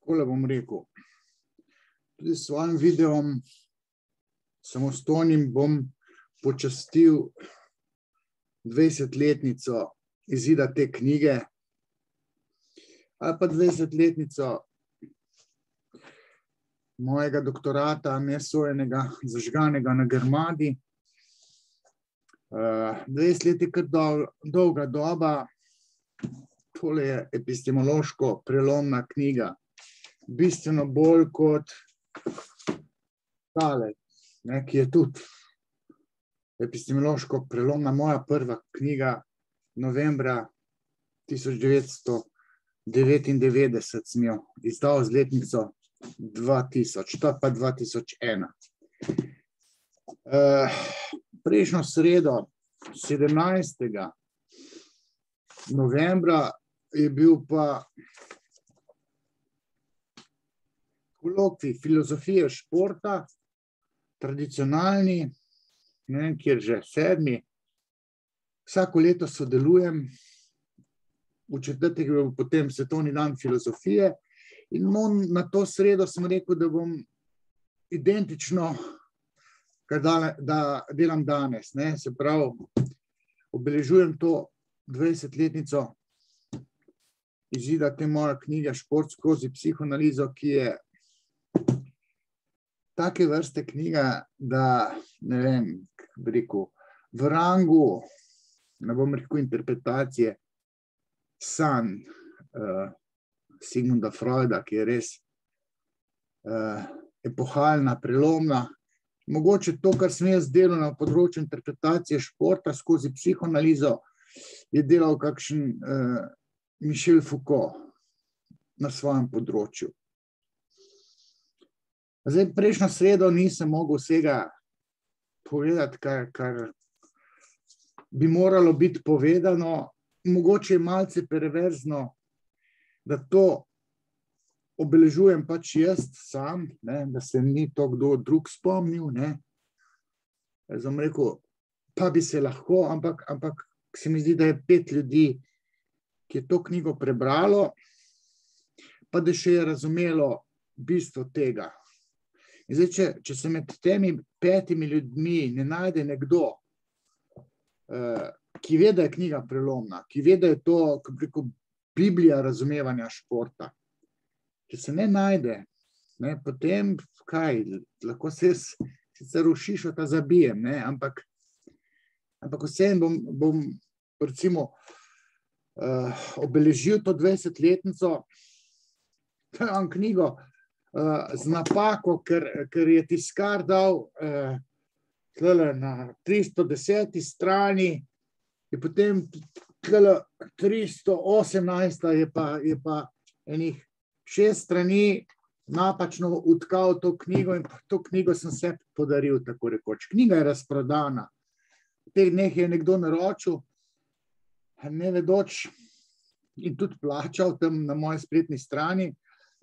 takole bom rekel. Tudi s svojim videom samostojnim bom počastil 20-letnico izida te knjige ali pa 20-letnico mojega doktorata nesojenega, zažganega na Grmadi. 20 let je kar dolga doba. Tole je epistemološko prelomna knjiga. Bistveno bolj kot tale, ki je tudi epistemološko prelomna. Moja prva knjiga novembra 1999 sem jo izdal z letnico 2000, to pa 2001. Prejšnjo sredo, 17. novembra, je bil pa kolokvij filozofije športa, tradicionalni, ne vem, kjer že 7. Vsako leto sodelujem, v četrtek je bil potem svetovni dan filozofije in na to sredo sem rekel, da bom identično, da delam danes. Se pravi, obeležujem to 20-letnico izida te moje knjige Šport skozi psihoanalizo, ki je take vrste knjiga, da ne vem, kako bi rekel, v rangu, ne bom rekel interpretacije, sanj Sigmunda Freuda, ki je res epohalna, prelomna. Mogoče to, kar sem jaz delal na področju interpretacije športa skozi psihoanalizo, je delal kakšen Michel Foucault na svojem področju. Zdaj, prejšnjo sredo nisem mogel vsega povedati, kar bi moralo biti povedano. Mogoče je malce perverzno, da to obeležujem pač jaz sam, da se ni to kdo drug spomnil. Jaz bom rekel, pa bi se lahko, ampak se mi zdi, da je 5 ljudi, ki je to knjigo prebralo, pa da še je razumelo bistvo tega. In zdaj, če se med temi 5 ljudmi ne najde nekdo, ki ve, da je knjiga prelomna, ki ve, da je to, kako bi rekel, Biblija razumevanja športa. Če se ne najde, potem kaj, lahko se sicer v šišota zabijem, ampak vseeno bom recimo obeležil to 20-letnico, imam knjigo z napako, ker je tiskar dal na 310. strani, je potem 318. je pa enih 6 strani napačno utkal to knjigo in to knjigo sem se podaril, tako rekoč. Knjiga je razprodana. V teh dneh je nekdo naročil, ne vedoč, in tudi plačal tam na moji spletni strani,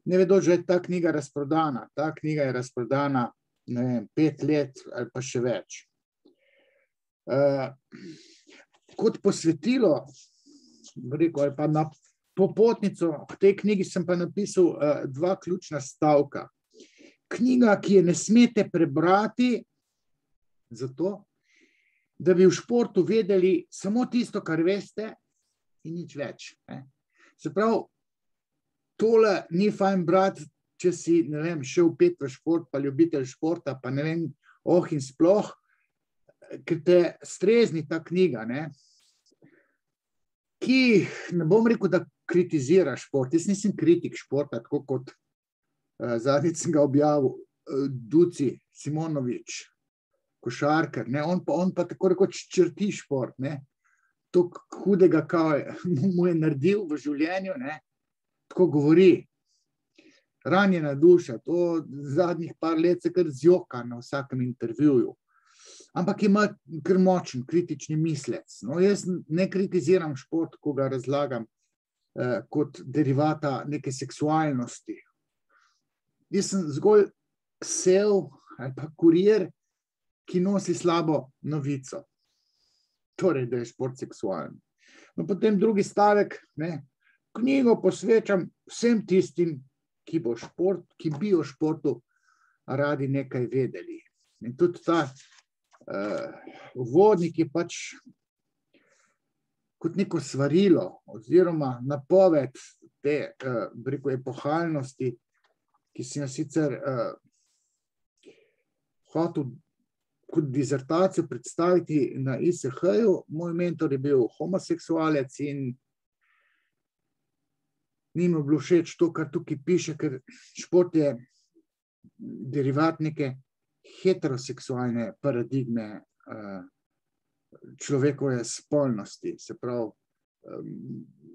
ne vedoč, da je ta knjiga razprodana. Ta knjiga je razprodana, ne vem, 5 let ali pa še več. Kot posvetilo, rekel, ali pa na popotnico v tej knjigi sem pa napisal 2 ključna stavka. Knjiga, ki je ne smete prebrati, zato, da bi v športu vedeli samo tisto, kar veste in nič več. Se pravi, tole ni fajn brati, če si, ne vem, šel pet v šport, pa ljubitelj športa, pa ne vem, in sploh, ker te strezni ta knjiga, ki, ne bom rekel, da kritizira šport. Jaz nisem kritik športa, tako kot zadnjič sem ga objavil, Duci Simonovič, košarkar, on pa tako rekoč črti šport, to hudega, kaj mu je naredil v življenju, tako govori, ranjena duša, to zadnjih par let se kar zjoka na vsakem intervjuju. Ampak ima kar močen kritični mislec. Jaz ne kritiziram šport, ko ga razlagam kot derivata neke seksualnosti. Jaz sem zgolj sev ali pa kurir, ki nosi slabo novico. Torej, da je šport seksualen. Potem drugi stavek, knjigo posvečam vsem tistim, ki bi o športu radi nekaj vedeli. In tudi ta uvodnik je pač kot neko svarilo oziroma napoved te epohalnosti, ki sem jo sicer hotel kot dizertacijo predstaviti na ISH-ju. Moj mentor je bil homoseksualec in ni mi bilo všeč to, kar tukaj piše, ker šport je derivat neke heteroseksualne paradigme človekove spolnosti. Se pravi,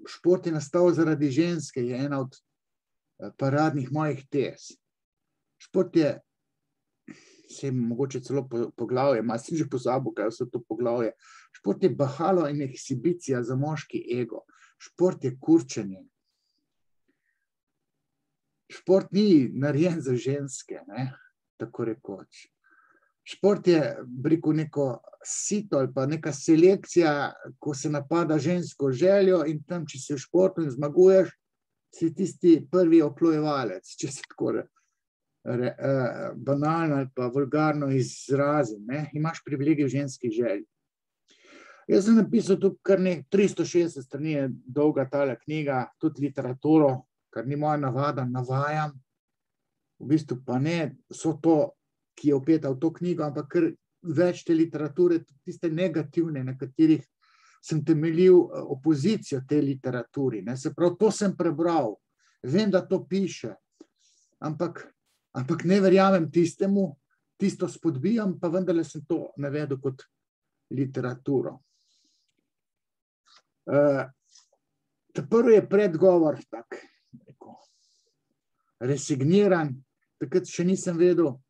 šport je nastal zaradi ženske, je ena od paradnih mojih tez. Šport je, se mogoče celo poglavje, malo sem že pozabil, kaj vse to poglavje. Šport je bahalo in ekshibicija za moški ego. Šport je kurčenje. Šport ni narejen za ženske, ne, tako rekoč. Šport je, neko sito ali pa neka selekcija, ko se napada žensko željo in tam, če si v športu in zmaguješ, si tisti prvi oplojevalec, če se tako banalno ali pa vulgarno izrazim, ne. Imaš privilegij v ženski želji. Jaz sem napisal tukaj kar 360 strani je dolga tale knjiga, tudi literaturo, kar ni moja navada, navajam. V bistvu pa ne so to, ki je vpeta v to knjigo, ampak kar več te literature, tiste negativne, na katerih sem temeljil opozicijo tej literaturi. Se pravi, to sem prebral, vem, da to piše, ampak ne verjamem tistemu, tisto spodbijam, pa vendarle sem to navedel kot literaturo. Prvi je predgovor tak, resigniran, takrat še nisem vedel,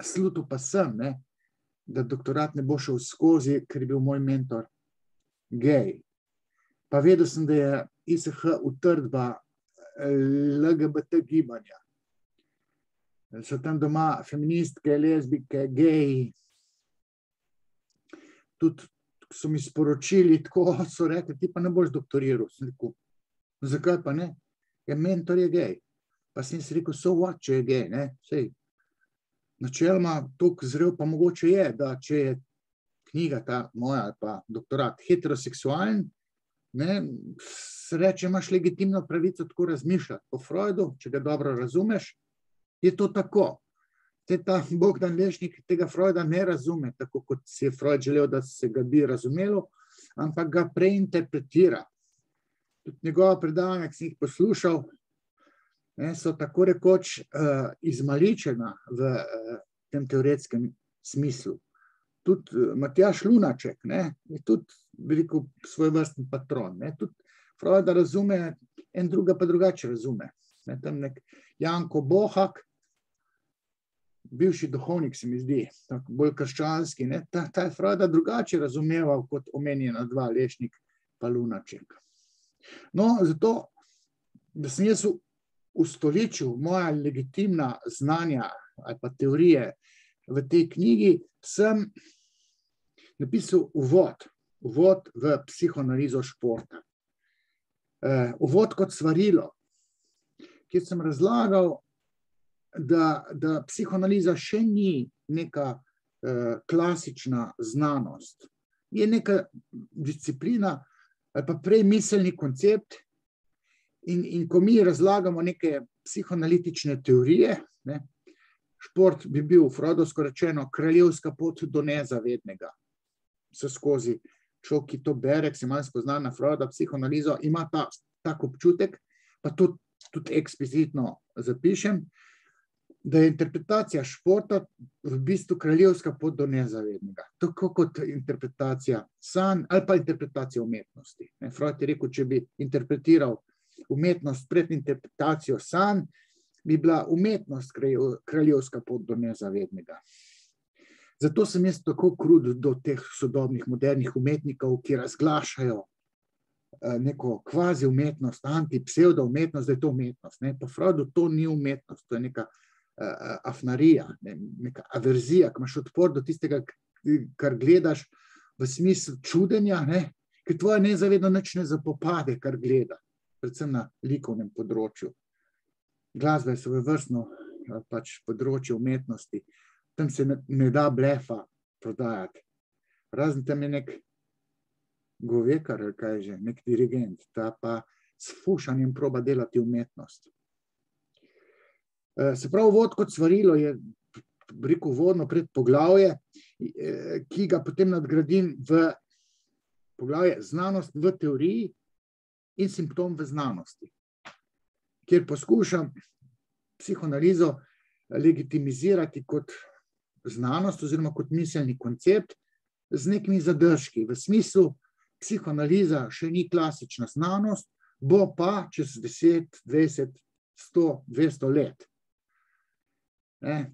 slutil pa sem, ne, da doktorat ne bo šel skozi, ker je bil moj mentor gej. Pa vedel sem, da je ISH utrdba LGBT gibanja. So tam doma feministke, lezbike, geji. Tudi so mi sporočili, tako so rekli, ti pa ne boš doktoriral. Sem rekel, zakaj pa ne? Ja, mentor je gej. Pa sem si rekel, so what, če je gej, ne? Sej, načeloma toliko zrel pa mogoče je, da če je knjiga ta moja ali pa doktorat heteroseksualen, ne, se reče, imaš legitimno pravico tako razmišljati. Po Freudu, če ga dobro razumeš, je to tako. Ta Bogdan Lešnik tega Freuda ne razume, tako kot si je Freud želel, da se ga bi razumelo, ampak ga preinterpretira. Tudi njegova predavanja, ki sem jih poslušal, so tako rekoč izmaličena v tem teoretskem smislu. Tudi Matjaž Lunaček, ne, je tudi veliko svojvrsten patron. Ne. Tudi Freuda razume, en druga pa drugače razume. Ne, tam nek Janko Bohak, bivši duhovnik se mi zdi, tako bolj krščanski, ne, ta je Freuda drugače razumeval kot omenjena dva, Lešnik pa Lunaček. No, zato, da sem jaz ustoličil moja legitimna znanja ali pa teorije v tej knjigi, sem napisal uvod v psihoanalizo športa. Uvod kot svarilo, kjer sem razlagal, da psihoanaliza še ni neka klasična znanost. Je neka disciplina ali pa prej miselni koncept in ko mi razlagamo neke psihoanalitične teorije, ne, šport bi bil, freudovsko rečeno, kraljevska pot do nezavednega. Vse skozi človek, ki to bere, ki se malo spozna na Freuda, psihoanalizo, ima tak občutek, pa tudi eksplicitno zapišem, da je interpretacija športa v bistvu kraljevska pot do nezavednega. Tako kot interpretacija sanj ali pa interpretacija umetnosti. Freud je rekel, če bi interpretiral umetnost pred interpretacijo sanj, bi bila umetnost kraljevska pot do nezavednega. Zato sem jaz tako krut do teh sodobnih, modernih umetnikov, ki razglašajo neko kvazi umetnost, antipsevdo umetnost, da je to umetnost. Po Freudu to ni umetnost, to je neka afnarija, neka averzija, ki imaš odpor do tistega, kar gledaš v smislu čudenja, ker tvoje nezavedno nič ne zapopade, kar gleda, predvsem na likovnem področju. Glasba je svojevrstno pač področje umetnosti. Tam se ne da blefa prodajati. Razen tam je nek govekar, ali kaj že, nek dirigent, ta pa s fušanjem proba delati umetnost. Se pravi, uvod kot svarilo je, rekel, uvodno predpoglavje, ki ga potem nadgradim v poglavje znanost v teoriji in simptom v znanosti, kjer poskušam psihoanalizo legitimizirati kot znanost oziroma kot miselni koncept z nekimi zadržki. V smislu, psihoanaliza še ni klasična znanost, bo pa čez 10, 20, 100, 200 let.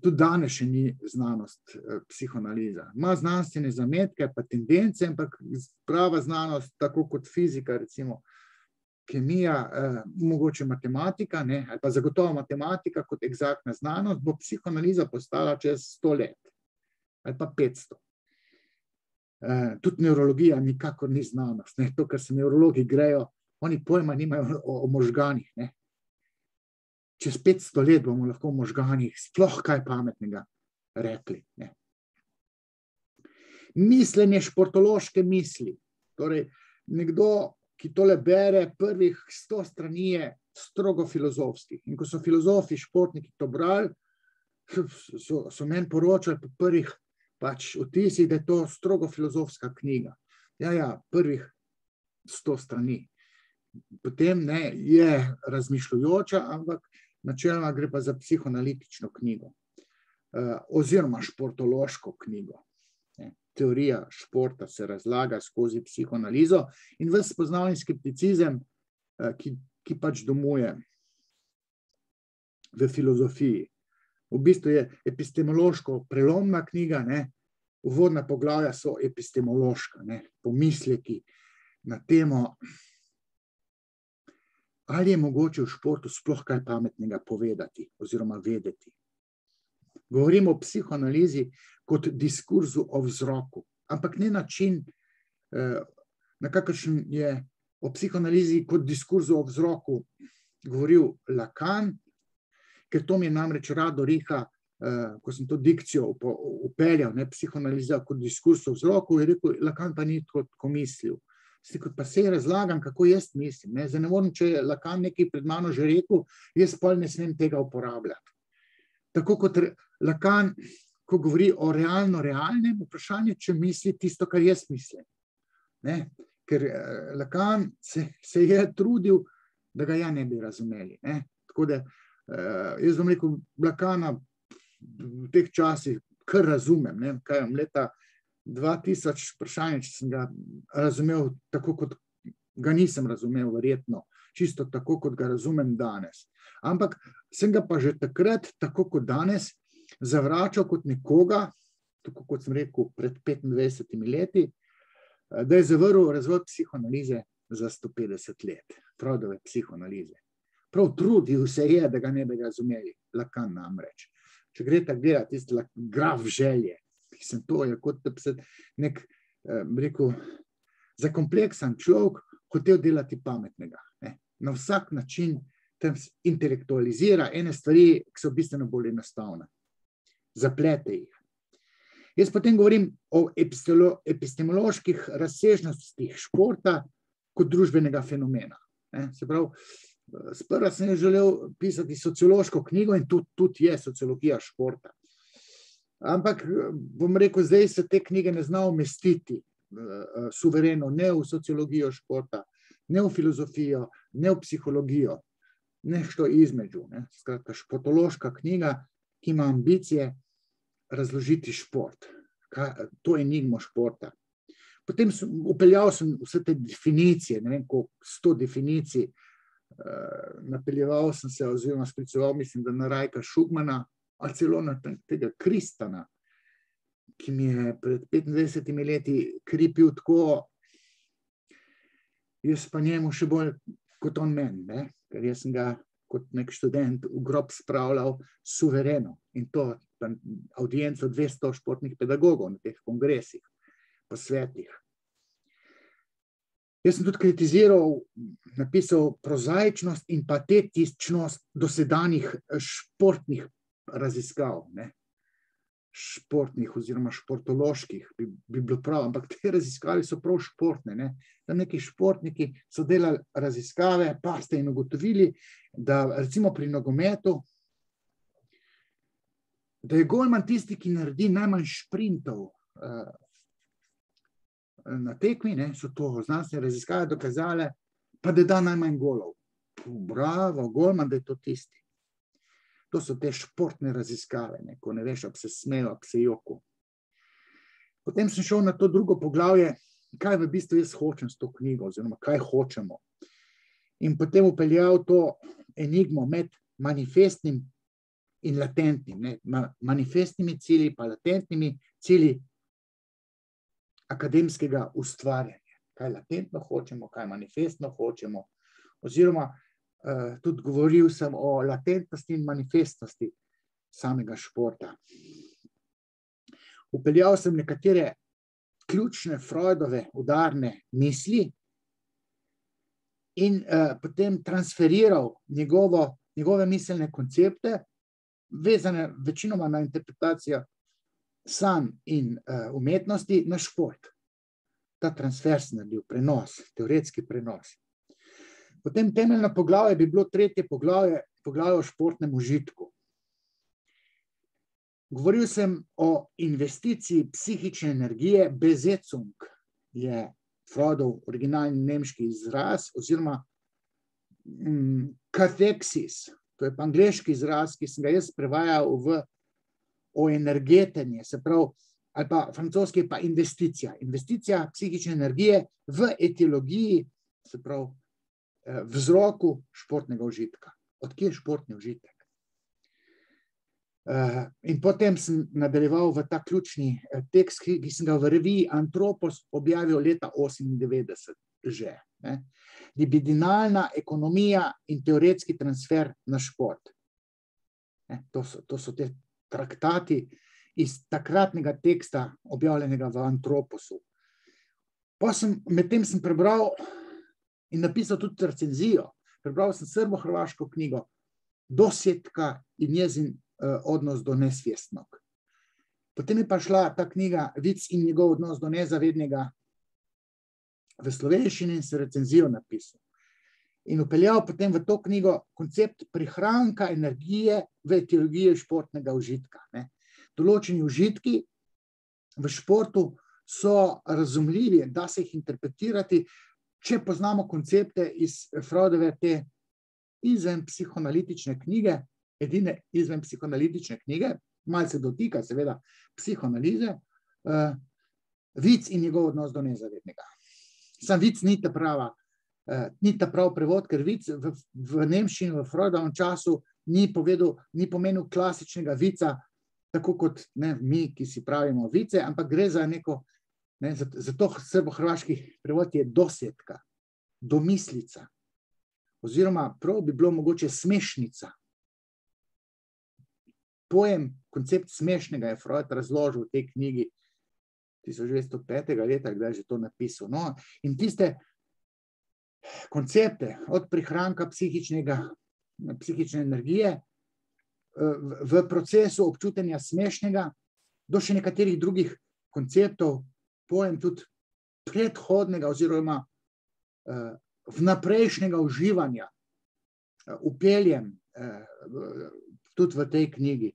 Tudi danes še ni znanost psihoanaliza. Ima znanstvene zametke, pa tendence, ampak prava znanost, tako kot fizika, recimo kemija, mogoče matematika, ali pa zagotovo matematika kot eksaktna znanost, bo psihoanaliza postala čez 100 let ali pa 500. Tudi neurologija nikakor ni znanost. To, kar se neurologi grejo, oni pojma nimajo o možganih. Čez 500 let bomo lahko v možganih sploh kaj pametnega rekli. Mislenje športološke misli. Torej, nekdo, ki tole bere, prvih 100 strani je strogo filozofskih. In ko so filozofi, športniki to brali, so meni poročali po prvih vtisih, da je to strogo filozofska knjiga. Ja, prvih 100 strani. Potem je razmišljujoča, ampak načeloma gre pa za psihoanalitično knjigo. Oziroma športološko knjigo. Teorija športa se razlaga skozi psihoanalizo in ves spoznavni skepticizem, ki pač domuje v filozofiji. V bistvu je epistemološko prelomna knjiga, uvodna poglavja so epistemološka, pomisleki na temo, ali je mogoče v športu sploh kaj pametnega povedati oziroma vedeti. Govorimo o psihoanalizi kot diskurzu o vzroku, ampak ne način, na kakršen je o psihoanalizi kot diskurzu o vzroku govoril Lacan, ker to mi je namreč Rado Riha, ko sem to dikcijo upeljal, psihoanaliza kot diskurz o vzroku, je rekel, Lacan pa ni tako mislil. Pa se razlagam, kako jaz mislim. Zdaj ne morem, če je Lacan nekaj pred mano že rekel, jaz pol ne smem tega uporabljati. Tako kot Lacan, ko govori o realnem vprašanju, če misli tisto, kar jaz mislim. Ker Lacan se je trudil, da ga ja ne bi razumeli. Tako da jaz bom rekel, Lacana v teh časih kar razumem. Kaj vam leta 2000 vprašanje, če sem ga razumel tako, kot ga nisem razumel, verjetno, čisto tako, kot ga razumem danes. Ampak sem ga pa že takrat, tako kot danes, zavračal kot nekoga, tako kot sem rekel, pred 25 leti, da je zavrl razvoj psihoanalize za 150 let, Freudove psihoanalize. Prav trudil se je, da ga ne bi razumeli, Lacan namreč. Če greste gledati tisti graf želje, mislim, to je kot nek, rekel, zakompleksan človek hotel delati pametnega. Na vsak način tam intelektualizira ene stvari, ki so bistveno bolj enostavne. Zaplete jih. Jaz potem govorim o epistemoloških razsežnostih športa kot družbenega fenomena. Se pravi, sprva sem želel pisati sociološko knjigo in tudi je sociologija športa. Ampak, bom rekel, zdaj se te knjige ne zna umestiti suvereno, ne v sociologijo športa, ne v filozofijo, ne v psihologijo, nešto između. Skratka, športološka knjiga, ki ima ambicije razložiti šport. To je enigmo športa. Potem upeljal sem vse te definicije, ne vem, koliko 100 definicij, napeljeval sem se, oziroma skliceval, mislim, da na Rajka Šugmana, ali celo na tega Kristana, ki mi je pred 25 leti kripil tako, jaz pa njemu še bolj kot on meni, ker jaz sem ga kot nek študent v grob spravljal suvereno in to audienco 200 športnih pedagogov na teh kongresih, posvetih. Jaz sem tudi kritiziral, napisal prozaičnost in patetičnost dosedanjih športnih raziskav, ne. Športnih oziroma športoloških bi bilo prav, ampak te raziskave so prav športne, ne. Tam neki športniki so delali raziskave, pa ste in ugotovili, da recimo pri nogometu, da je golman tisti, ki naredi najmanj šprintov na tekmi, ne, so to znanstvene raziskave dokazale, pa da da najmanj golov. Bravo, golman, da je to tisti. To so te športne raziskave, ne, ko ne veš, ak se smejo, ak se joko. Potem sem šel na to drugo poglavje, kaj v bistvu jaz hočem s to knjigo, oziroma kaj hočemo. In potem upeljal to enigmo med manifestnim in latentnim, ne, manifestnimi cilji pa latentnimi cilji akademskega ustvarjanja. Kaj latentno hočemo, kaj manifestno hočemo, oziroma tudi govoril sem o latentnosti in manifestnosti samega športa. Upeljal sem nekatere ključne Freudove udarne misli in potem transferiral njegove miselne koncepte, vezane večinoma na interpretacijo sanj in umetnosti na šport. Ta transfer sem naredil, prenos, teoretski prenos. Potem temeljno poglavje bi bilo tretje poglavje o športnem užitku. Govoril sem o investiciji psihične energije, Besetzung je Freudov originalni nemški izraz, oziroma katheksis, to je pa angleški izraz, ki sem ga jaz prevajal o energetenje, se pravi, ali pa francoski pa investicija. Investicija psihične energije v etiologiji, se pravi, vzroku športnega užitka. Odkje je športni užitek? In potem sem nadaljeval v ta ključni tekst, ki sem ga v reviji Antropos objavil leta 1998 že. Libidinalna ekonomija in teoretski transfer na šport. To so te traktati iz takratnega teksta, objavljenega v Antroposu. Medtem sem prebral in napisal tudi recenzijo. Prebral sem srbo-hrvaško knjigo Dosjetka in njezin odnos do nesvjesnog. Potem je pa šla ta knjiga Vic in njegov odnos do nezavednega v slovenščini in se recenzijo napisal. In upeljal potem v to knjigo koncept prihranka energije v etiologiji športnega užitka. Določeni užitki v športu so razumljivi, da se jih interpretirati, če poznamo koncepte iz Freudove te izven psihoanalitične knjige, edine izven psihoanalitične knjige, malce dotika seveda psihoanalize, Vic in njegov odnos do nezavednega. Sam Vic ni ta prav prevod, ker Vic v nemščini, v Freudovem času ni pomenil klasičnega vica, tako kot mi, ki si pravimo vice, ampak gre za neko, zato srbo-hrvaški prevod je dosjetka, domislica, oziroma prav bi bilo mogoče smešnica. Pojem, koncept smešnega je Freud razložil v tej knjigi 1905. leta, kdaj je že to napisal. No, in tiste koncepte od prihranka psihične energije v procesu občutenja smešnega do še nekaterih drugih konceptov, pojem tudi predhodnega oziroma vnaprejšnjega uživanja upeljem tudi v tej knjigi.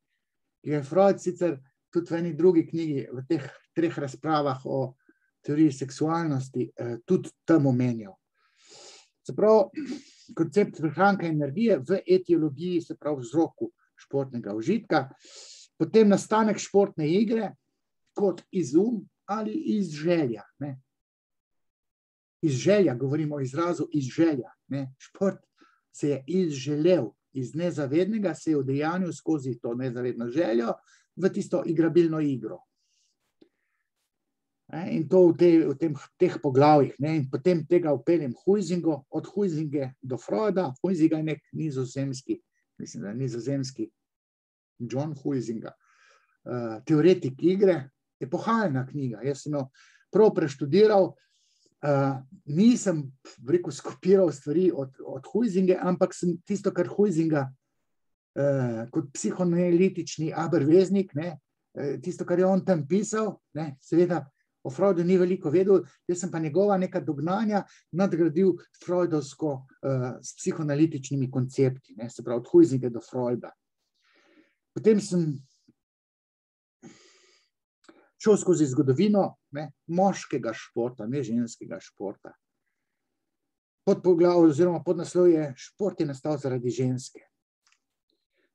Je Freud sicer tudi v eni drugi knjigi, v teh 3 razpravah o teoriji seksualnosti, tudi tam omenjal. Se pravi, koncept prihranka energije v etiologiji, se pravi vzroku športnega užitka, potem nastanek športne igre kot izum ali iz želja. Iz želja, govorimo o izrazu iz želja. Šport se je izželel, iz nezavednega se je udejanil skozi to nezavedno željo v tisto igrabilno igro. In to v teh poglavjih. In potem tega upeljem Huizingu, od Huizinge do Freuda. Huizinga je nek nizozemski, mislim, da je nizozemski John Huizinga, teoretik igre, epohalna knjiga. Jaz sem jo prav preštudiral, Nisem skopiral stvari od Huizinga, ampak sem tisto, kar Huizinga kot psihoanalitični aberveznik, tisto, kar je on tam pisal, seveda o Freudu ni veliko vedel, jaz sem pa njegova neka dognanja nadgradil freudovsko s psihoanalitičnimi koncepti, se pravi od Huizinga do Freuda. Potem sem šel skozi zgodovino moškega športa, ne ženskega športa. Podpoglavje oziroma podnaslov je Šport je nastal zaradi ženske.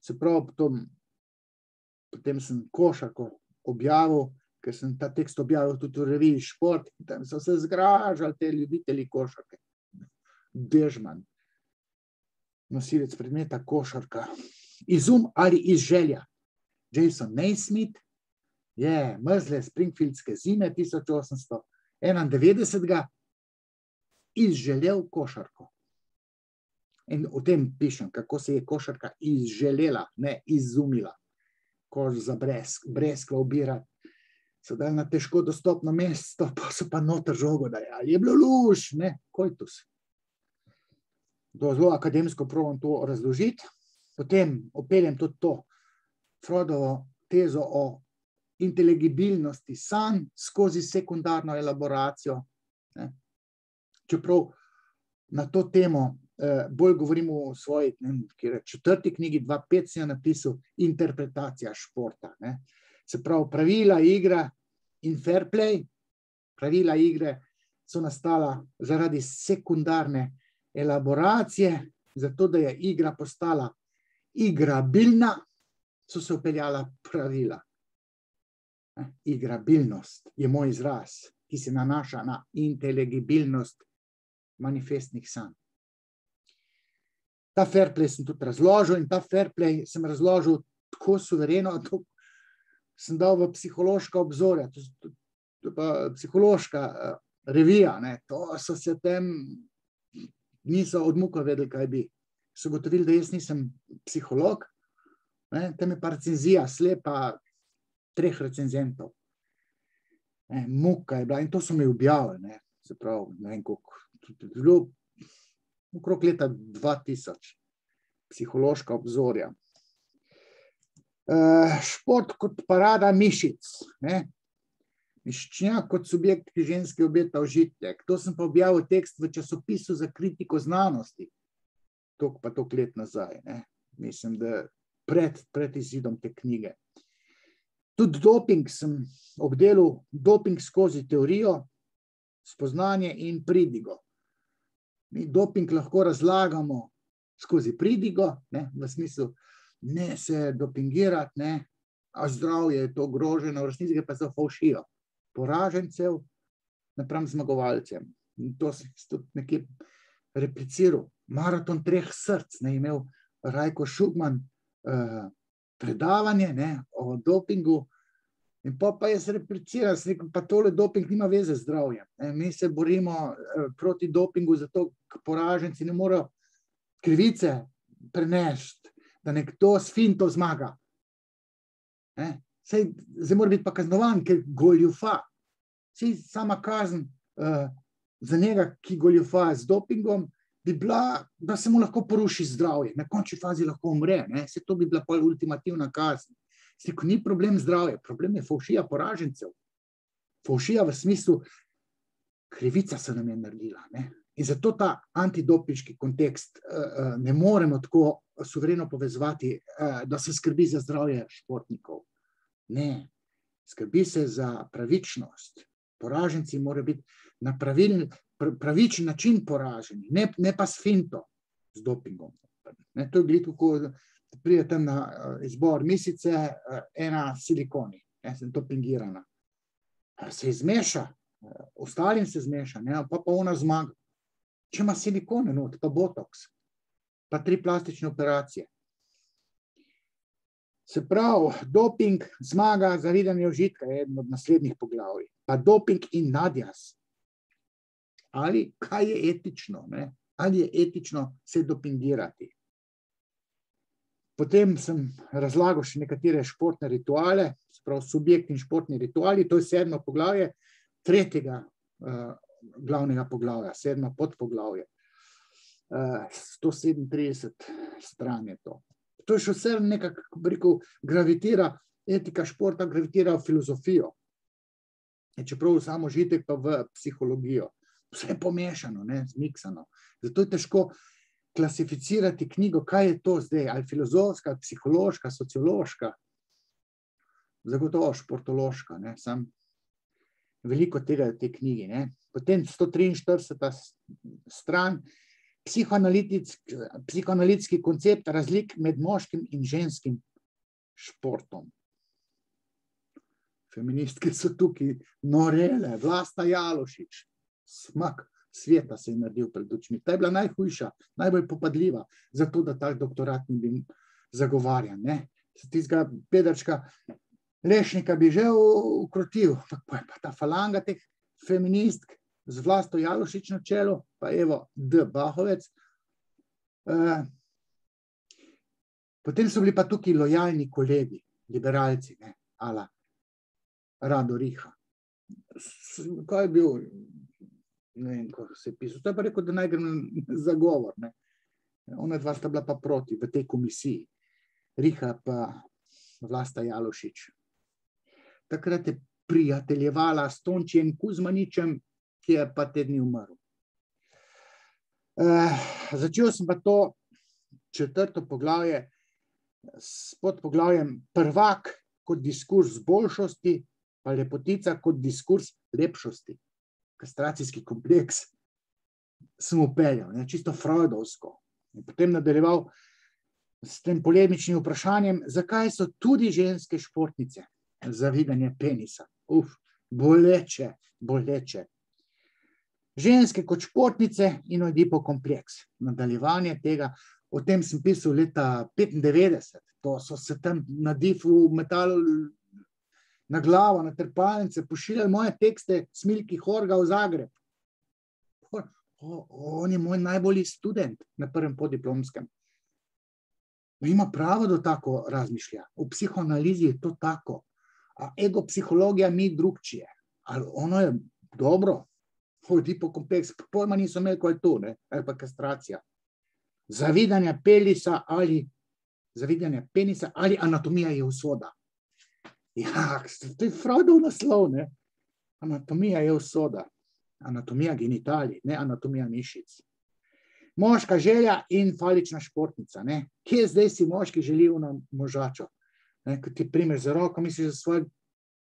Se pravi, potem sem košarko objavil, ker sem ta tekst objavil tudi v reviji Šport, in tam so se zgražali te ljubitelji košarke. Dežman, nosilec predmeta košarka. Izum ali izželja. Jason Naismith je mrzle springfieldske zime 1891 izželel košarko. In o tem pišem, kako se je košarka izželela, ne izumila. Kož za breskva obirati. So dali na težko dostopno mesto, pa so pa noter žogo dajali. Je bilo luš, koitus. Zelo akademsko probam to razložiti. Potem opeljem tudi to Freudovo tezo o inteligibilnosti sanj skozi sekundarno elaboracijo. Čeprav na to temo bolj govorim v svoji 4. knjigi, 2.5 sem napisal Interpretacija športa. Se pravi, pravila igre in fair play, pravila igre so nastala zaradi sekundarne elaboracije, zato da je igra postala igrabilna, so se vpeljala pravila. Igrabilnost je moj izraz, ki se nanaša na inteligibilnost manifestnih sanj. Ta fair play sem tudi razložil in ta fair play sem razložil tako suvereno, da sem dal v psihološka obzorja, to je pa psihološka revija, to so se tem niso od muka vedeli, kaj bi. So gotovili, da jaz nisem psiholog, tam je pa recenzija slepa 3 recenzentov. Muka je bila in to so mi objavili, se pravi, ne vem koliko, bilo okrog leta 2000, psihološka obzorja. Šport kot parada mišic, mišičnjak kot subjekt, ki ženski obeta užitek. To sem pa objavil tekst v časopisu za kritiko znanosti, toliko let nazaj, mislim, da pred izidom te knjige. Tudi doping sem obdelal, doping skozi teorijo, spoznanje in pridigo. Mi doping lahko razlagamo skozi pridigo, v smislu ne se dopingirati, a zdravje je to ogroženo, v resnici pa za fovšijo poražencev napram zmagovalcem. In to sem tudi nekje repliciral. Maraton 3 src, imel Rajko Šugman predavanje o dopingu in pa jaz repliciram, pa tole doping nima veze z zdravjem. Mi se borimo proti dopingu, zato poraženci ne morejo krivice prenesti, da nekdo s finto zmaga. Zdaj mora biti pa kaznovan, ker goljufa. Sama kazen za njega, ki goljufa z dopingom, bi bila, da se mu lahko poruši zdravje. Na končni fazi lahko umre. Se to bi bila pol ultimativna kazen. Ko ni problem zdravje, problem je fovšija poražencev. Fovšija v smislu krivica se nam je naredila. In zato ta antidopinški kontekst ne moremo tako suvereno povezovati, da se skrbi za zdravje športnikov. Ne, skrbi se za pravičnost. Poraženci morajo biti na pravičen način poraženi, ne pa s finto, z dopingom. To je gledko, ko pride tam na izbor misice, ena silikoni, sem dopingirana. Se izmeša, ostalim se zmeša, pa ona zmaga. Če ima silikone not, pa botoks, pa 3 plastične operacije. Se pravi, doping, zmaga, zavidanje užitka je eden od naslednjih poglavij. Pa doping in nadjaz. Ali kaj je etično? Ali je etično se dopingirati? Potem sem razlagal še nekatere športne rituale, se pravi subjekt in športni rituali, to je 7. poglavje 3. glavnega poglavja, 7. podpoglavje. 137 stran je to. To je še vse nekako, rekel, gravitira, etika športa gravitira v filozofijo. Čeprav samo žitek pa v psihologijo. Vse je pomešano, ne, zmiksano. Zato je težko klasificirati knjigo, kaj je to zdaj, ali filozofska, psihološka, sociološka, zagotovo športološka, ne, sam veliko tega je v tej knjigi, ne. Potem 143. stran, psihoanalitski koncept razlik med moškim in ženskim športom. Feministke so tukaj norele, Vlasta Jalošič, smak sveta se je naredil pred očmi. Ta je bila najhujša, najbolj popadljiva, zato da tak doktorat ni bil zagovarjan. Tistega Pedrčka Lešnika bi že ukrotil, pa je pa ta falanga teh feministk z Vlasto Jalošič na čelu, pa Evo D. Bahovec. Potem so bili pa tukaj lojalni kolegi, liberalci, ne, ala Rado Riha. Kaj je bil, ne vem, ko se je pisal, to je pa rekel, da naj grem za govor, ne. Ona dva sta bila pa proti v tej komisiji, Riha pa Vlasta Jalošič. Takrat je prijateljevala s Tončijem Kuzmaničem, ki je pa te dni umrl. Začel sem pa to 4. poglavje s podpoglavjem prvak kot diskurs boljšosti, pa lepotica kot diskurs lepšosti. Kastracijski kompleks sem upeljal, ne, čisto freudovsko. In potem nadaljeval s tem polemičnim vprašanjem, zakaj so tudi ženske športnice zavidanje penisa. Boleče. Ženske kot športnice in Oedipov kompleks. Nadaljevanje tega, o tem sem pisal leta 95, to so se tam na Difu metali na glavo, na trpalnice, pošiljali moje tekste Smilki Horga v Zagreb. On je moj najbolji študent na prvem podiplomskem. Ima pravo, da tako razmišlja. V psihoanalizi je to tako. A egopsihologija mi drugčije. Ali ono je dobro? Oedipov kompleks, pojma niso imeli, ko je to, ne? Ali pa kastracija. Zavidanje penisa ali anatomija je usoda. Ja, to je Freudov naslov, ne? Anatomija je usoda. Anatomija genitalij, ne anatomija mišic. Moška želja in falična športnica, ne? Kje zdaj si moški želi na možačo? Ko ti primeš za roko, misliš, da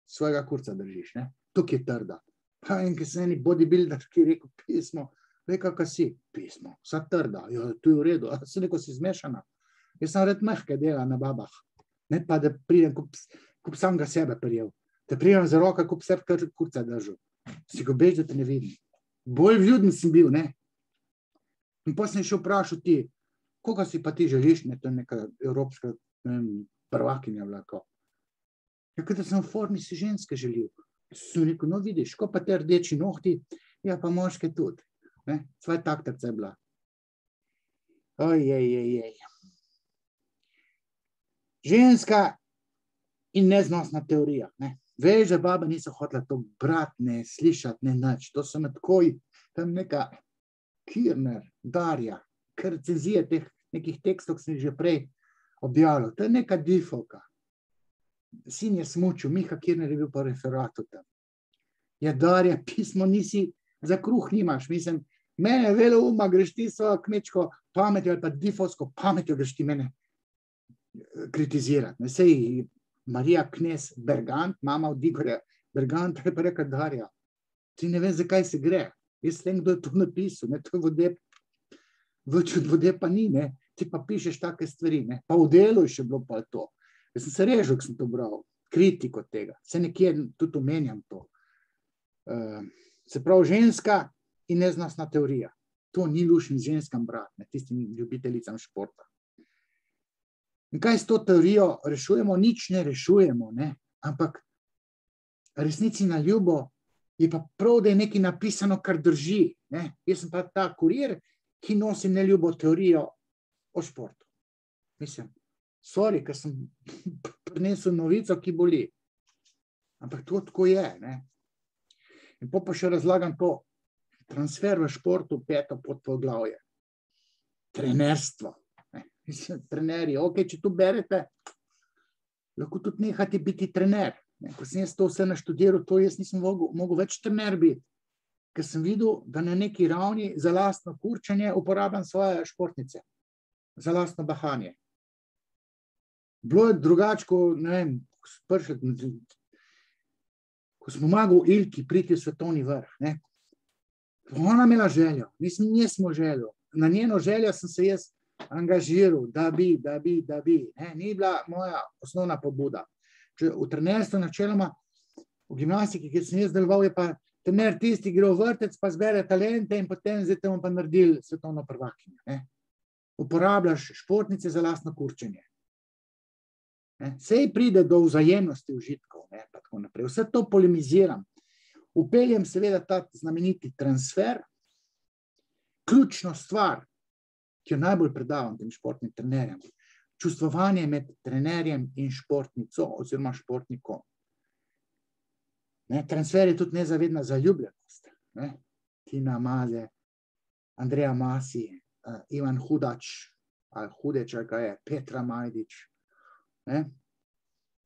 svojega kurca držiš, ne? Tukaj je trda. Pa in ki se eni bodybuilder, ki je rekel pismo, rekel, kaj si? Pismo, vsa trda, jo, tu je v redu, a se neko si zmešana. Jaz sem red mehke dela na babah, ne pa da pridem, kup samega sebe prijel. Te prijel za roka, kup sebe kurca držal. Si go bež, da te ne vidim. Bolj vljuden sem bil, ne? In pa sem še vprašal ti, koga si pa ti želiš, ne, to je neka evropska, ne vem, prvakinja vlako. Ja, kada sem v formi si ženske želil. Sem rekel, no vidiš, ko pa te rdeči nohti, ja pa moške tudi. Cvaj taktarca je bila. Ojej. Ženska in neznosna teorija. Veš, da baba niso hotela to brati, ne slišati, ne nič. To so me takoj, tam neka Kirner, Darja, kar recenzije teh nekih tekstov, ki sem jih že prej objavljal. To je neka difovka. Sin je smučil, Miha Kirner je bil pa referatu tam. Ja, Darja, pismo nisi, za kruh nimaš, mislim, mene vele uma, greš ti svojo kmečko pametjo ali pa difovsko pametjo, greš ti mene kritizirati. Sej Marija Knez Bergant, mama od Igorja Bergant, je pa rekla, Darja, ti ne vem, zakaj se gre. Jaz vem, kdo je to napisal, ne, to je vode, več od vode pa ni, ne, ti pa pišeš take stvari, ne, pa v delu je še bilo pa to. Jaz sem se režil, ko sem to bral, kritiko tega, se nekje tudi omenjam to. Se pravi, ženska in neznosna teorija. To ni lušen ženskam brat, ne, tistim ljubiteljicam športa. In kaj s to teorijo rešujemo? Nič ne rešujemo, ne, ampak resnici na ljubo je pa prav, da je nekaj napisano, kar drži, ne. Jaz sem pa ta kurir, ki nosi neljubo teorijo o športu. Mislim, sorry, ker sem prinesel novico, ki boli. Ampak to tako je, ne. In pa še razlagam to transfer v športu, 5. podpoglavje. Trenerstvo. Trenerji, ok, če tu berete, lahko tudi nehate biti trener. Ko sem jaz to vse naštudiral, to jaz nisem mogel več trener biti, ker sem videl, da na neki ravni za lastno kurčenje uporabljam svoje športnice, za lastno bahanje. Bilo je drugače, ko smo mogli Ilki priti v svetovni vrh. Ona imela željo, nismo željo. Na njeno željo sem se jaz angažiral, da bi. Ni bila moja osnovna pobuda. V trenerstvu načeloma, v gimnastiki, ki sem jaz deloval, je pa trener tisti, gre v vrtec, pa zbere talente in potem zdaj te bomo pa naredili svetovno prvakinjo. Uporabljaš športnice za lastno kurčenje. Sej pride do vzajemnosti užitkov, pa tako naprej. Vse to polemiziram. Upeljem seveda ta znameniti transfer, ključno stvar, ki jo najbolj predavam tem športnim trenerjem, čustvovanje med trenerjem in športnico oziroma športnikom. Transfer je tudi nezavedna zaljubljenost. Tina Maze, Andreja Masi, Ivan Hudač, ali Hudeč, ali kaj je, Petra Majdič.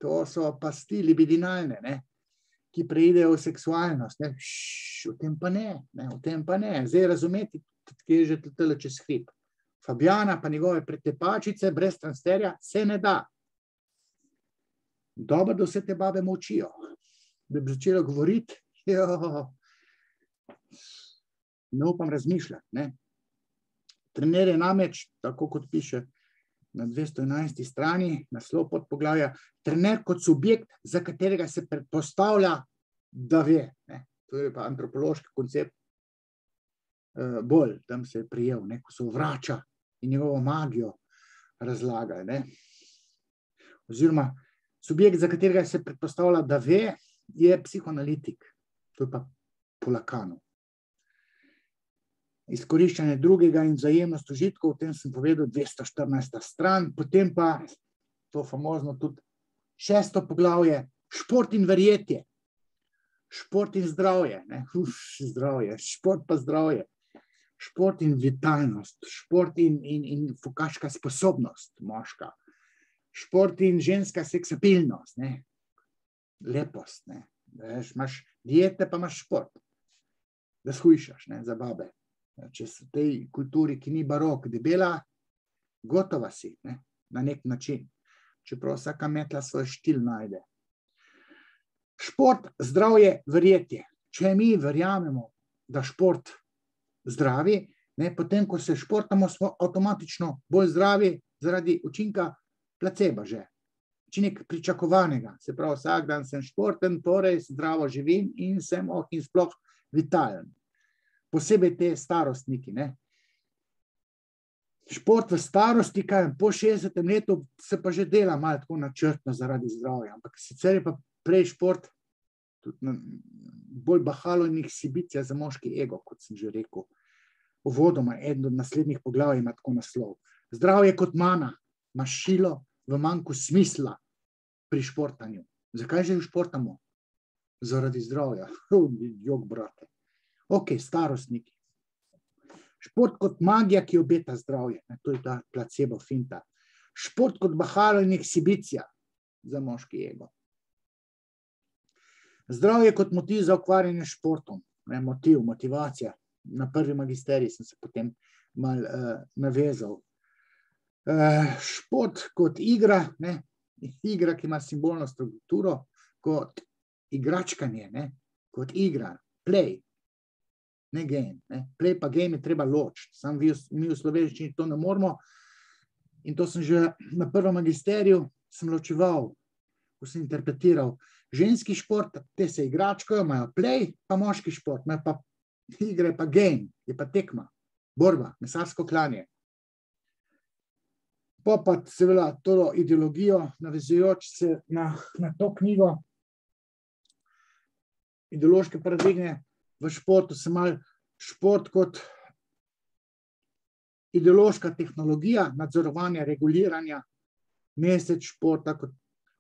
To so pasti libidinalne, ki preidejo v seksualnost. V tem pa ne. Zdaj razumeti, ki je že tole čez hrib. Fabijana pa njegove pretepačice brez transferja se ne da. Dobro, da vse te babe molčijo. Da bi začela govoriti, ne upam razmišljati. Trener je namreč, tako kot piše na 211. strani, naslov podpoglavja, trener kot subjekt, za katerega se predpostavlja, da ve. To je pa antropološki koncept bolj, tam se je prijel, ko se vrača in njegovo magijo razlaga. Oziroma, subjekt, za katerega se predpostavlja, da ve, je psihoanalitik. To je pa po Lacanu. Izkoriščanje drugega in vzajemnost užitkov, o tem sem povedal 214. stran, potem pa to famozno tudi 6. poglavje, šport in verjetje. Šport in zdravje. Zdravje, šport pa zdravje. Šport in vitalnost, šport in fukaška sposobnost moška, šport in ženska seksapilnost, lepost. Imaš diete, pa imaš šport, da shujšaš za babe. Če si v tej kulturi, ki ni barok, debela, gotova si, na nek način. Čeprav vsaka metla svoj štil najde. Šport, zdravje, verjetje. Če mi verjamemo, da šport zdravi, potem, ko se športamo, smo avtomatično bolj zdravi zaradi učinka placeba že. Učinek pričakovanega. Se pravi, vsak dan sem športen, torej zdravo živim in sem in sploh vitalen. Posebej te starostniki. Šport v starosti, po 60. letu se pa že dela malo tako načrtno zaradi zdravja, ampak sicer je pa prej šport tudi bolj bahalo in ekshibicija za moški ego, kot sem že rekel. Uvodoma, eden od naslednjih poglavij ima tako naslov. Zdravje kot mana, mašilo v manjku smisla pri športanju. Zakaj že športamo? Zaradi zdravja. Jok, brate. Ok, starostniki. Šport kot magija, ki obeta zdravje. To je ta placebo finta. Šport kot bahalo in ekshibicija za moški ego. Zdravje kot motiv za ukvarjanje s športom. Motivacija. Na prvi magisterij sem se potem malo navezal. Šport kot igra, igra, ki ima simbolno strukturo, kot igračkanje, kot igra, play, ne game. Play pa game je treba ločiti. Sam mi v slovenščini to ne moramo in to sem že na prvem magisteriju sem ločeval, ko sem interpretiral. Ženski šport, te se igračkajo, imajo play, pa moški šport, imajo pa igre, pa game, je pa tekma, borba, mesarsko klanje. Pa seveda to ideologijo, navezujoč se na to knjigo, ideološke paradigme v športu, se malo šport kot ideološka tehnologija nadzorovanja, reguliranja, mesec športa kot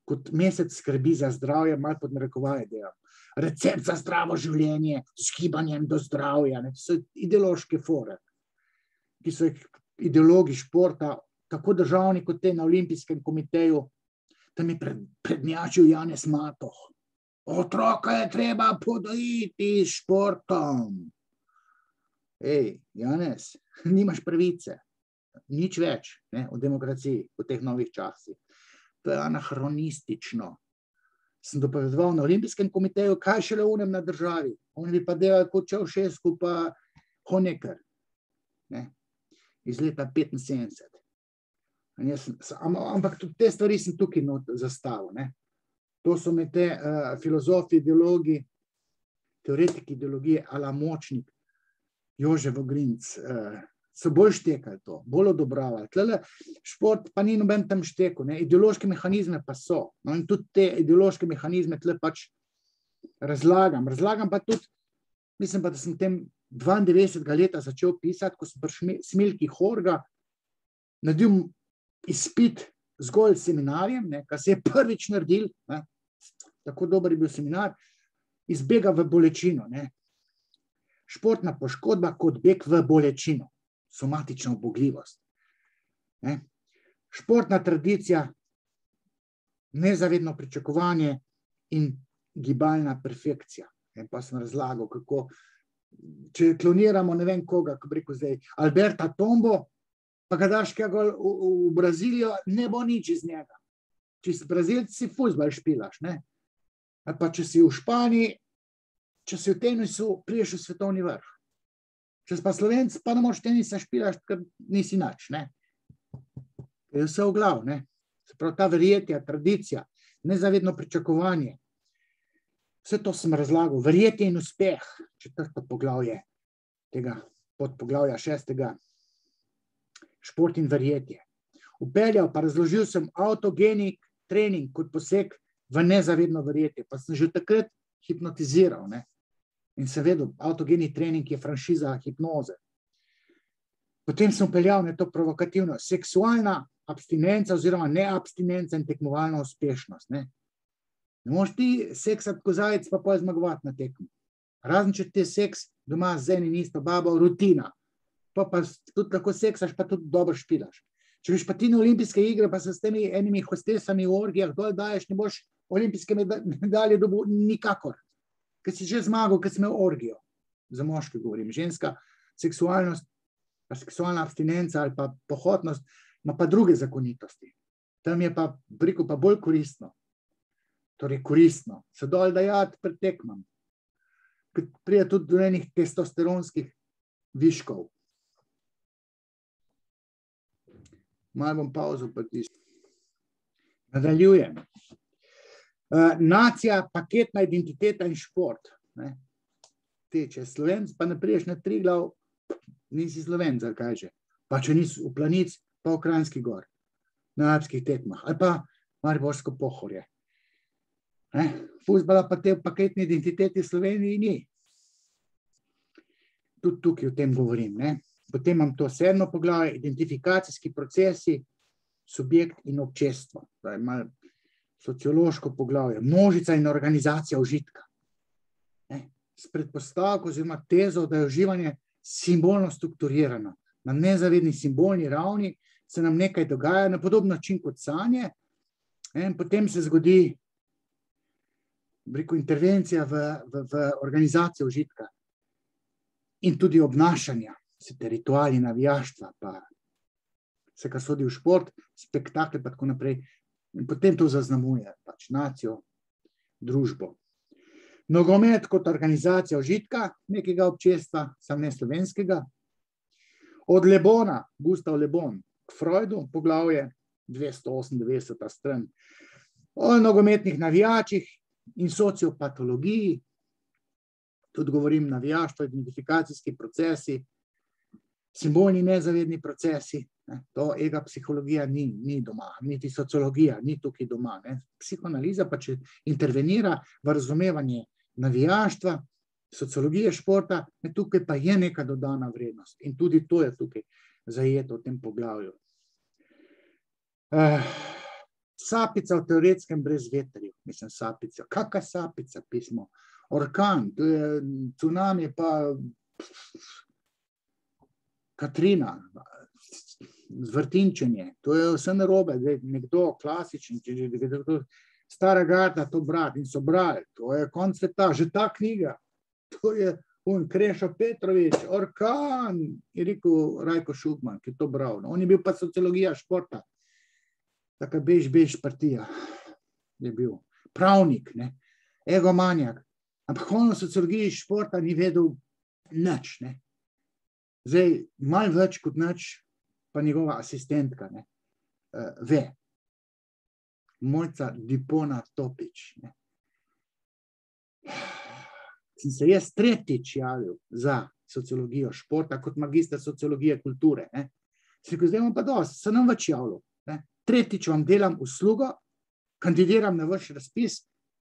kot mesec skrbi za zdravje, malo pod narekovaje delam. Recept za zdravo življenje, s gibanjem do zdravja. To so ideološke fore, ki so ideologi športa, tako državni kot te na Olimpijskem komiteju, tam je prednjačil Janez Matoh. Otroka je treba podojiti s športom. Janez, nimaš pravice. Nič več v demokraciji v teh novih časih. To je anahronistično. Sem dopovedoval na Olimpijskem komiteju, kaj šele unem na državi. Oni bi pa delali kot Čaušesku pa Honecker. Iz leta 75. Ampak tudi te stvari sem tukaj zastavil. To so me te filozofi, ideologi, teoretiki ideologije, ala Močnik, Jože Vogrinc, so bolj štekali to, bolj odobravali. Tlele šport pa ni noben tam štekel, ideološke mehanizme pa so. In tudi te ideološke mehanizme tle pač razlagam. Razlagam pa tudi, mislim pa, da sem tem 92. leta začel pisati, ko sem pri Smilki Horga naredil izpit zgolj seminarjem, kar se je prvič naredil, tako dober je bil seminar, izbega v bolečino. Športna poškodba kot beg v bolečino. Somatična ubogljivost. Športna tradicija, nezavedno pričakovanje in gibalna perfekcija. Pa sem razlagal, kako, če kloniramo ne vem koga, ko bi rekel zdaj, Alberta Tombo, pa ga daš v Brazilijo, ne bo nič iz njega. Če si Brazilci, si fuzbal špilaš. Pa če si v Španiji, če si v tenisu, priješ v svetovni vrh. Če si pa Slovenc, pa ne moš tenisa špilaš, ker nisi nič. Je vse v glav. Se pravi, ta verjetja, tradicija, nezavedno pričakovanje. Vse to sem razlagal. Verjetje in uspeh, 4. poglavje tega podpoglavja 6. Šport in verjetje. Upeljal pa razložil sem autogenik trening kot poseg v nezavedno verjetje. Pa sem že takrat hipnotiziral. In seveda, autogeni trening je franšiza hipnoze. Potem sem upeljal to provokativno. Seksualna abstinenca oziroma neabstinenca in tekmovalna uspešnost. Ne moš ti seksati kozajec pa potem zmagovati na tekmu. Razen, če ti je seks doma z enim isto babo, rutina. Pa tudi lahko seksaš, pa tudi dobro špilaš. Če biš pa ti na olimpijske igre, pa se s temi enimi hostesami v orgijah dol daješ, ne boš olimpijske medalje dobil nikakor. Ker si že zmagal, ker si imel orgijo. Za moške govorim. Ženska seksualnost, pa seksualna abstinenca ali pa pohotnost, ima pa druge zakonitosti. Tam je pa, rekel, pa bolj koristno. Torej koristno. Se dol dajati pred tekmam. Ker pride tudi do enih testosteronskih viškov. Malo bom pauzo pa tisto. Nadaljujem. Nacija, paketna identiteta in šport. Če je Slovenc, pa ne priješ na Triglav, nisi Slovenc, ali kaj že. Pa če nisi v Planic, pa v Kranjski gor, na alpskih tekmah, ali pa Mariborsko Pohorje. Fuzbala pa te paketne identitete v Sloveniji ni. Tudi tukaj o tem govorim. Potem imam to 7. poglavje, identifikacijski procesi, subjekt in občestvo. Malo sociološko poglavje, množica in organizacija užitka. S predpostavko oziroma tezo, da je uživanje simbolno strukturirano. Na nezavedni simbolni ravni se nam nekaj dogaja na podoben način kot sanje, potem se zgodi intervencija v organizacijo užitka in tudi obnašanja, se rituali navijaštva, pa vse, kar sodi v šport, spektakle pa tako naprej. In potem to zaznamuje nacijo, družbo. Nogomet kot organizacija užitka nekega občestva, samo ne slovenskega. Od Lebona, Gustav Le Bon, k Freudu, poglavje 298. stran, o nogometnih navijačih in sociopatologiji, tudi govorim navijaštvo, identifikacijski procesi, simbolni nezavedni procesi. To ega psihologija ni doma, niti sociologija ni tukaj doma. Psihoanaliza pa, če intervenira v razumevanje navijaštva, sociologije športa, tukaj pa je neka dodana vrednost. In tudi to je tukaj zajeto v tem poglavju. Sapica v teoretskem brezvetrju. Mislim, sapica. Kakva sapica, pismo? Orkan, to je cunami, pa Katrina, zvrtinčenje. To je vse narobe. Nekdo klasičen, stara garda to brati in so brali. To je konc sveta. Že ta knjiga, to je Krešo Petrovič, Orkan, je rekel Rajko Šugman, ki je to bral. On je bil pa sociologija športa. Taka bež partija je bil. Pravnik, ne? Egomanjak. Ampak on v sociologiji športa ni vedel nič. Ne? Zdaj, malo več kot nič, pa njegova asistentka ne? Ve. Mojca Dipona Topič. Ne? Sem se jaz tretjič javil za sociologijo športa kot magister sociologije kulture. Ne? Se rekel, zdaj vam pa dosti, se nam več javljal. Ne? Tretjič vam delam uslugo, kandidiram na vaš razpis,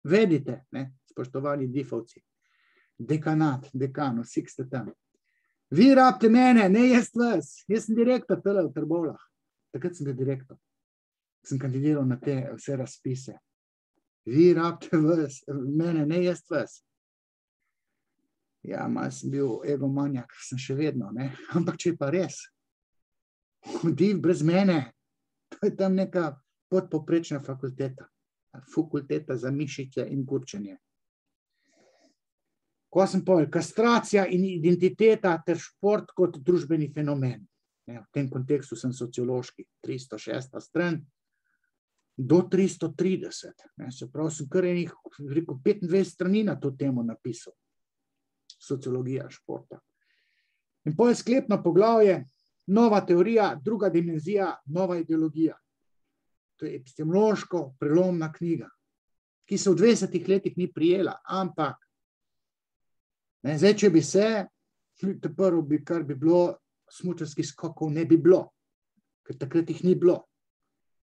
vedite, ne? Spoštovani difovci, dekanat, dekan, vsi ste tam. Vi rabite mene, ne jaz vas. Jaz sem direktor tele v Trbovljah. Takrat sem bil direktor. Sem kandidiral na te vse razpise. Vi rabite mene, ne jaz vas. Ja, malo sem bil egomanjak, sem še vedno, ne? Ampak če je pa res, div brez mene, to je tam neka podpoprečna fakulteta. Fakulteta za mišice in kurčenje. Ko sem povedal, kastracija in identiteta ter šport kot družbeni fenomen. V tem kontekstu sem sociološki, 306. stran do 330. Se pravi, sem kar enih, rekel, 25 strani na to temo napisal. Sociologija športa. In potem sklepno poglavje, nova teorija, druga dimenzija, nova ideologija. To je epistemološko prelomna knjiga, ki se v 20 letih ni prijela, ampak zdaj, če bi se, prvo bi, kar bi bilo, smučarskih skokov ne bi bilo, ker takrat jih ni bilo.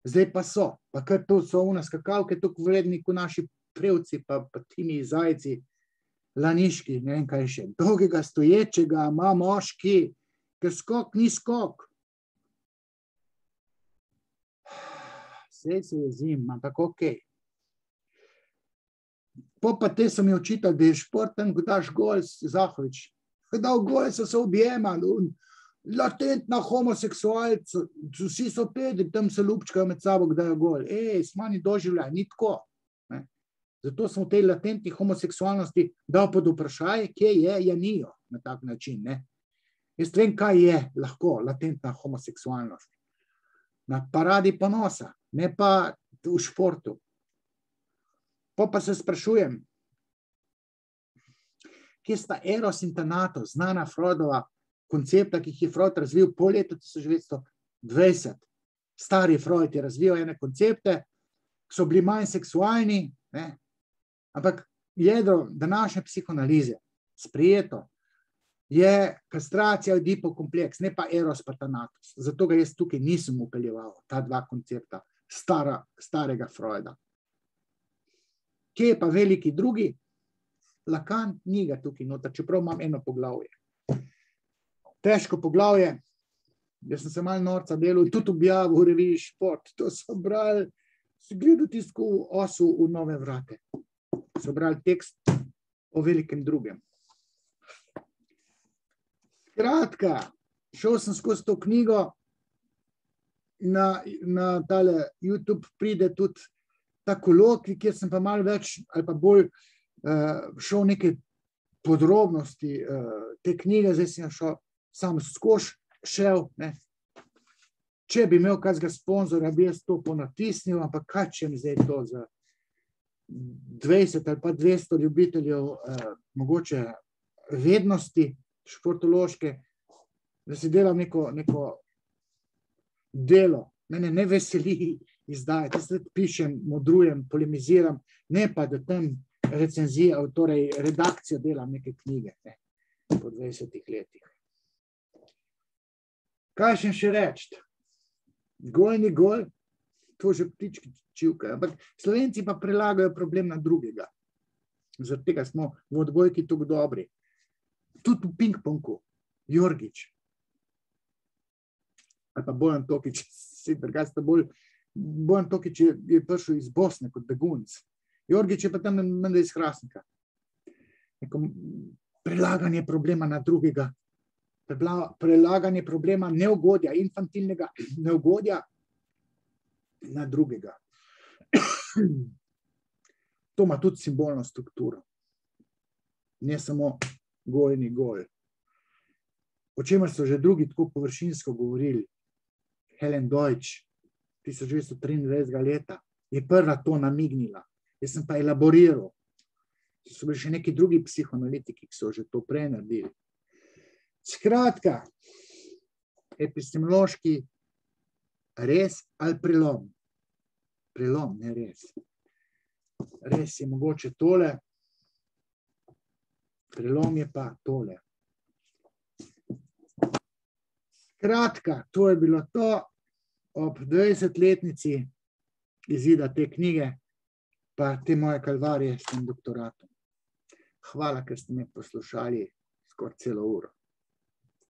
Zdaj pa so, pa kar to so v nas skakavke, tako vredni kot naši prevci, pa timi zajci, laniški, ne vem kaj še, dolgega stoječega ima moški, ker skok ni skok. Sej se jezim, ampak okej. Pa te so mi očitali, da je športen, ko daš gol, Zahovič. Ko dal gol, so se objemali, latentna homoseksualca, vsi so pedi, tam se ljubčkajo med sabo, kdaj je gol. Smani doživljaj, ni tako. Zato smo v tej latentni homoseksualnosti dal pod vprašaj, kje je, ja nijo na tak način. Ne? Jaz vem, kaj je lahko latentna homoseksualnost. Na paradi ponosa, ne pa v športu. Pa se sprašujem, kje sta Eros in Thanatos, znana Freudova koncepta, ki jih je Freud razvil po letu 1920. Stari Freud je razvijal ene koncepte, ki so bili manj seksualni, ne? Ampak jedro današnje psihoanalize, sprijeto, je kastracija Oedipov kompleks, ne pa Eros pa Thanatos. Zato ga jaz tukaj nisem upeljeval, ta dva koncepta starega Freuda. Kje je pa veliki drugi? Lacan ni ga tukaj noter, čeprav imam eno poglavje. Težko poglavje, jaz sem se malo norca delal, tudi objavil v reviji Šport, to so brali, si gledal tisto osu v Nove Vrate. So brali tekst o velikem drugem. Skratka, šel sem skozi to knjigo, na tale YouTube pride tudi ta kolokvij, kjer sem pa malo več ali pa bolj šel neke podrobnosti te knjige, zdaj sem šel sam skozi šel, ne. Če bi imel kakega sponzorja, bi jaz to ponatisnil, ampak kaj če mi zdaj to za 20 ali pa 200 ljubiteljev mogoče vednosti športološke, da si delam neko delo. Mene ne veseli izdajati, jaz pišem, modrujem, polemiziram, ne pa da tam recenzijo, torej redakcijo delam neke knjige, ne, po 20 letih. Kaj še reči? Gol ni gol, to že ptički čivkajo, ampak Slovenci pa prelagajo problem na drugega. Zaradi tega smo v odbojki tako dobri. Tudi v ping-pongu, Jorgič. Ali pa Bojan Tokič, si drugače bolj Bojan Tokič je prišel iz Bosne kot begunc. Jorgič je pa tam menda iz Hrastnika. Prelaganje problema na drugega, prelaganje problema neugodja, infantilnega neugodja na drugega. To ima tudi simbolno strukturo. Ne samo gol ni gol. O čemer so že drugi tako površinsko govorili. Helen Deutsch, 1923 leta, je prva to namignila. Jaz sem pa elaboriral. So bili še neki drugi psihoanalitiki, ki so že to prej naredili. Skratka, epistemološki res ali prelom? Prelom, ne res. Res je mogoče tole, prelom je pa tole. Skratka, to je bilo to ob 20-letnici izida te knjige, pa te moje kalvarije s tem doktoratom. Hvala, ker ste me poslušali skoraj celo uro.